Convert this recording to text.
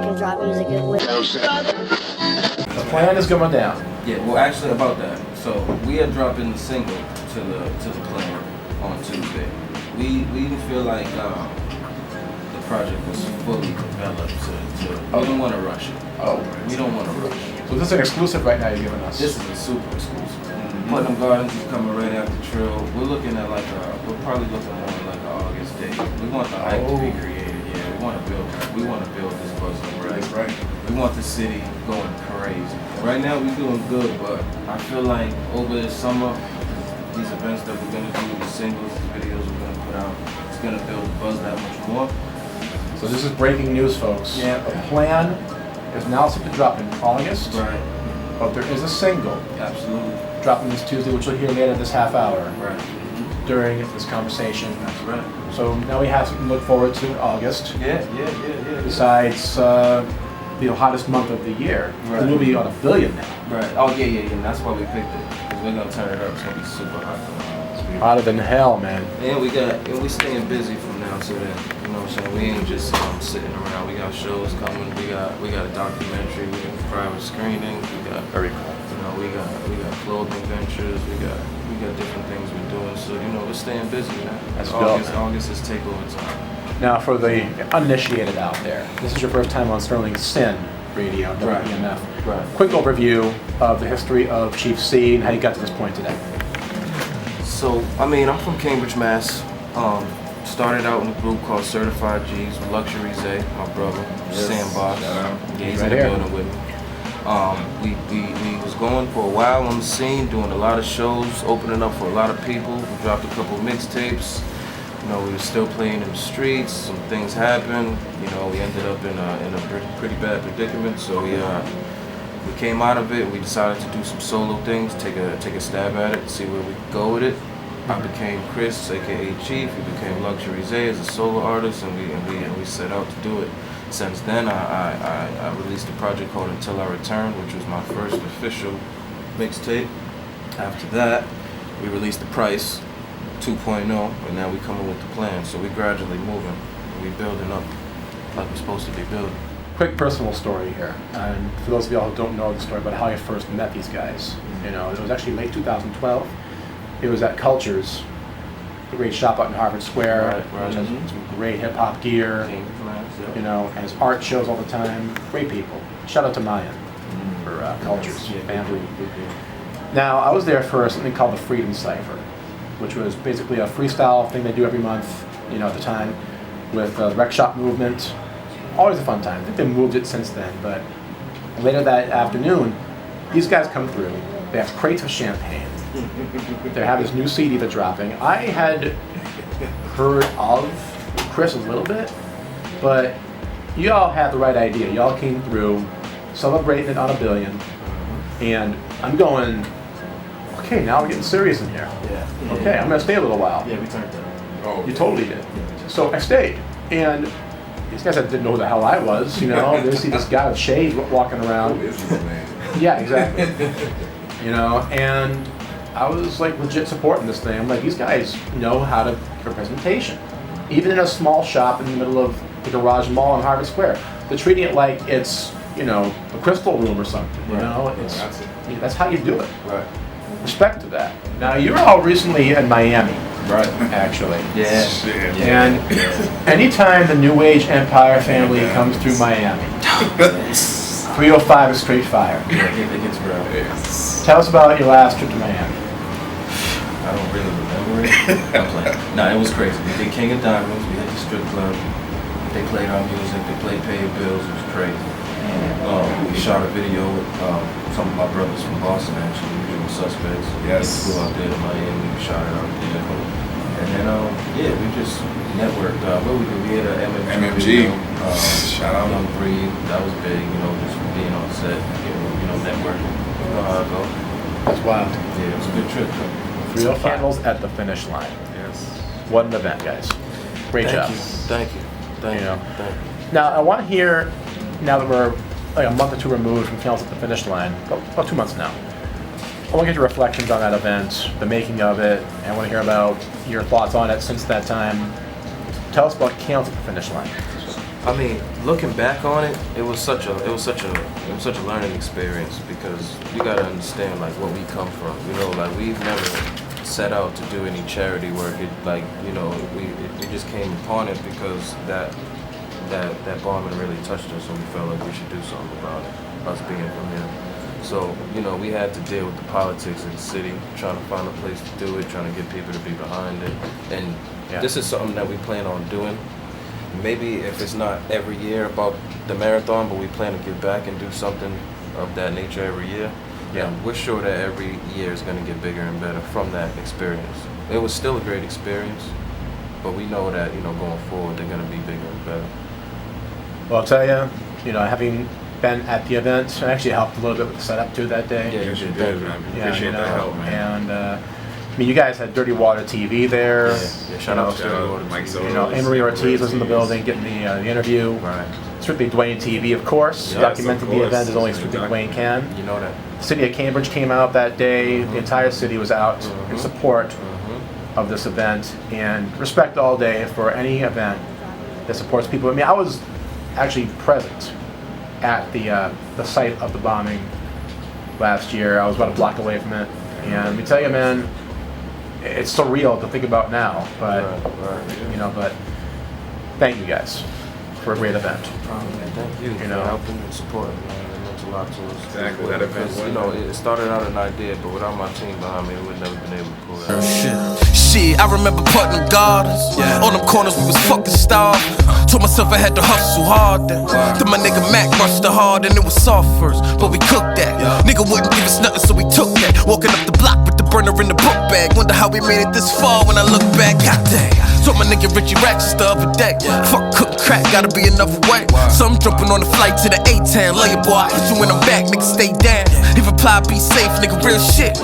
can drop music with. The plan is going down. Yeah, well, actually about that. So we are dropping the single to the plan on Tuesday. We didn't feel like the project was fully developed. We don't want to rush it. Oh, we don't want to rush. So this is an exclusive right now you're giving us. This is a super exclusive. Putnam Gardens is coming right after Trill. We're looking at we're probably looking more like an August date. We want the hype to be created. Yeah, we want to build this buzz right. We want the city going crazy. Right now we're doing good, but I feel like over the summer, these events that we're gonna do, the singles, the videos we're gonna put out, it's gonna build the buzz that much more. So this is breaking news, folks. Yeah. The plan is now set to drop in August. Right. But there is a single. Absolutely. Dropping this Tuesday, which you'll hear later this half hour. Right. During this conversation. That's right. So now we have something to look forward to in August. Yeah. Besides the hottest month of the year. Right. We'll be on 1 billion now. Right. Oh yeah. And that's why we picked it. Because we're gonna turn it up. It's gonna be super hot. Hotter than hell, man. And we staying busy from now to then. You know what I'm saying? We ain't just sitting around. We got shows coming. We got a documentary. We got private screenings. We got very cool. You know, we got clothing ventures. We got different things we're doing. So you know, we're staying busy, man. That's August is takeover time. Now, for the uninitiated out there, this is your first time on SterlingSinn Radio, WEMF. Right. Quick overview of the history of Cheif C and how you got to this point today. So, I'm from Cambridge, Mass. Started out in a group called Certified G's with Luxury Zay, my brother, Sandbox. He's in the building with me. We was going for a while on the scene, doing a lot of shows, opening up for a lot of people. We dropped a couple mixtapes. You know, we were still playing in the streets. Some things happened. You know, we ended up in a pretty bad predicament. So we came out of it. We decided to do some solo things, take a stab at it, see where we could go with it. I became Chris, AKA Cheif. He became Luxury Zay as a solo artist, and we set out to do it. Since then, I released a project called Until I Return, which was my first official mixtape. After that, we released The Price 2.0, and now we coming with the plan. So we gradually moving, we building up like we're supposed to be building. Quick personal story here, and for those of y'all who don't know the story about how I first met these guys, you know, it was actually late 2012. It was at Cultures, the great shop out in Harvard Square, which has some great hip hop gear, you know, and his art shows all the time. Great people. Shout out to Mayan for Cultures family. Now, I was there for something called the Freedom Cypher, which was basically a freestyle thing they do every month, you know, at the time, with the Rec Shop movement. Always a fun time. I think they moved it since then, but later that afternoon, these guys come through. They have crates of champagne. They have this new CD they're dropping. I had heard of Chris a little bit, but y'all had the right idea. Y'all came through, celebrating it on 1 billion, and I'm going, okay, now we're getting serious in here. Okay, I'm gonna stay a little while. Yeah, we turned up. Oh, you totally did. So I stayed, and these guys didn't know who the hell I was, you know. They see this guy with shades walking around. Yeah, exactly. You know, and I was like legit supporting this thing. I'm like, these guys know how to give a presentation. Even in a small shop in the middle of the garage mall in Harvard Square. They're treating it like it's, you know, a crystal room or something. You know, that's how you do it. Right. Respect to that. Now, you're all recently in Miami. Right. Actually. Yeah. And anytime the New Age Empire family comes through Miami, 305 is straight fire. Yeah, it gets real. Tell us about your last trip to Miami. I don't really remember it. I'm playing. No, it was crazy. We did King of Diamonds. We hit the strip club. They played our music. They played Pay Your Bills. It was crazy. We shot a video with some of my brothers from Boston, actually. Usual Suspects. Yes. We flew out there to Miami. We shot it out there. And then, we just networked. What we did, we had a MMG. Shout out. Young Breed. That was big, you know, just being on set, you know, networking. You know how it goes. That's wild. Yeah, it was a good trip, though. 305 candles at the finish line. Yes. What an event, guys. Great job. Thank you. Now, I want to hear, now that we're like a month or two removed from Candles at the Finish Line, about 2 months now, I want to get your reflections on that event, the making of it, and I want to hear about your thoughts on it since that time. Tell us about Candles at the Finish Line. I mean, looking back on it, it was such a learning experience because you gotta understand like what we come from. You know, like we've never set out to do any charity work. It like we just came upon it because that bombing really touched us, and we felt like we should do something about it. Us being from here. So, we had to deal with the politics of the city, trying to find a place to do it, trying to get people to be behind it. And this is something that we plan on doing. Maybe if it's not every year about the marathon, but we plan to give back and do something of that nature every year. Yeah. And we're sure that every year is going to get bigger and better from that experience. It was still a great experience, but we know that, going forward, they're going to be bigger and better. Well, I'll tell you, having been at the event, I actually helped a little bit with the setup too that day. Yeah, you did, man. Appreciate that help, man. And you guys had Dirty Water TV there. Yeah, shout out to Dirty Water Mike TV. Anne-Marie Ortiz was in the building getting the interview. Right. StrictlyDwayneTV, of course, documented the event as only Strictly Dwayne can. You know that. The city of Cambridge came out that day. The entire city was out in support of this event, and respect all day for any event that supports people. I mean, I was actually present at the site of the bombing last year. I was about a block away from it, and let me tell you, man, it's surreal to think about now. But but thank you guys for a great event. Thank you for helping and supporting. It meant a lot to us. Exactly. That event it started out an idea, but without my team behind me, we would never been able to pull that. Shit, I remember putting them gardens. On them corners we was fucking starving. Told myself I had to hustle hard then. Then my nigga Mac rushed the hard and it was soft first, but we cooked that. Nigga wouldn't give us nothing, so we took that. Walking up the block with the burner in the book bag. Wonder how we made it this far when I look back. Goddamn. Told my nigga Richie Ratchets the other day. Fuck cooking crack, gotta be another way. So I'm jumping on the flight to the A-Town. Lay boy, I hit you when I'm back, nigga stay down. If reply be safe, nigga real shit.